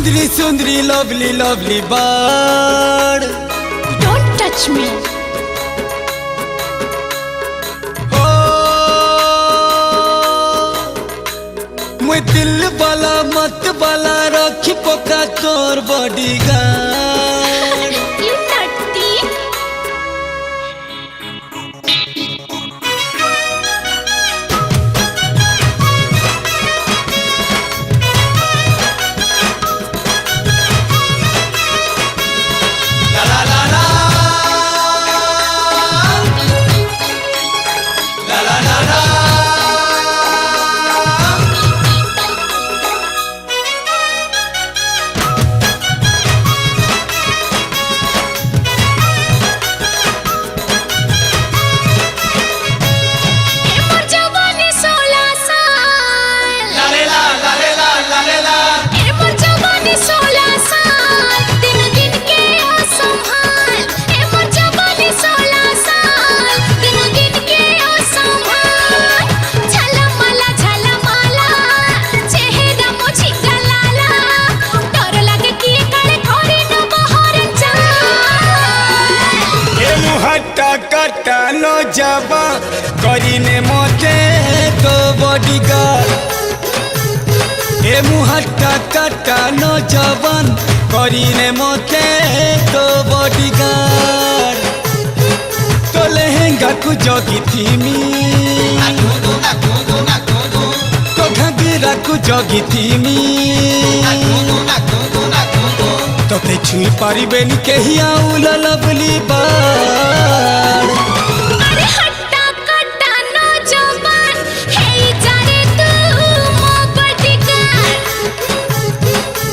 Sundri, Sundri, lovely, lovely bird. Don't touch me. मैं दिल वाला मत वाला रखी पका तोर bodyguard. You nutty. La la la la. La la la la. कटानो जाबा करीने मते तो बॉडीगार्ड। ए मुहट्टा कटानो जवान करीने मते तो बॉडीगार्ड। तो लहंगा को जगी थीमी तो घाघरा को जगी थीमी तो ते छुई पारिबेनी केही आउल लवली बार। अरे हट्टा कट्टा नो जवान हे जाने तू मो बॉडीगार्ड।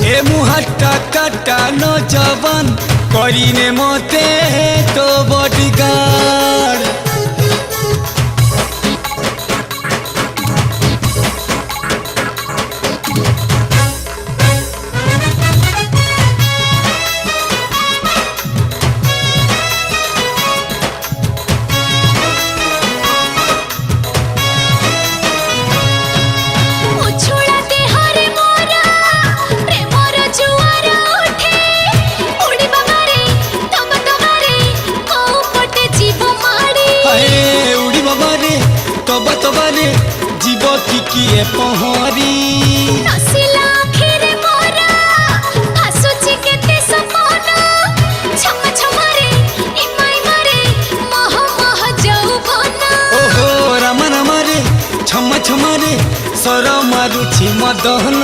ए मुहट्टा कट्टा नो जवान करीने मते तो बॉडीगार्ड। तबारे जीव किए पहरी नसिला आखिरे मोरा हसुची केते सपन छम छमरे इमाई मारे मह मह जौवन। ओहो राम राम रे छम छमरे सर मारुछि मदन।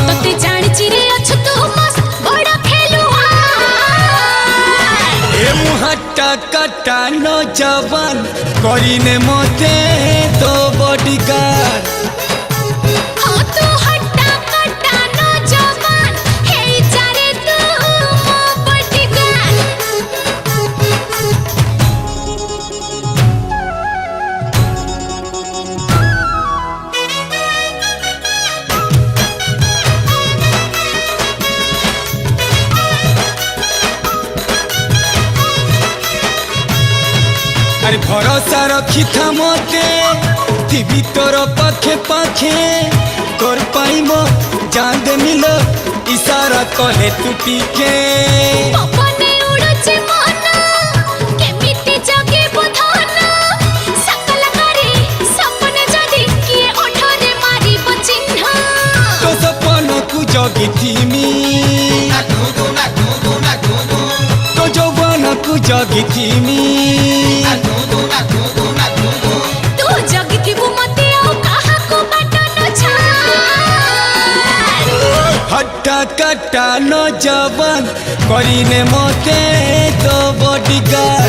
तते जानिछि रे अछ तू मस्त बड़ा खेलुआ। ए मुहट्टा कट्टा न जवान करीने मते तो बॉडीगार्ड। हाँ तू हट्टा कट्टा न जवान हे जारे तू मो बॉडीगार्ड। अरे भरोसा रखी था मते टीवी तोर पाखे पाखे तोर पाइम जान दे मिलो इशारा कहे तू टीके। पपने उड़ुचे मन केमिति जगे बुधन सकल करे सपने जदी किए ओठरे मारी बचिन्ह। तो सपन को जगी थीमी तो जौवन को जगी थीमी तू जगी थिबु मते आ कहा को बाटन छाड़। हट्टा कट्टा न जवान करीने मते तो बॉडीगार्ड।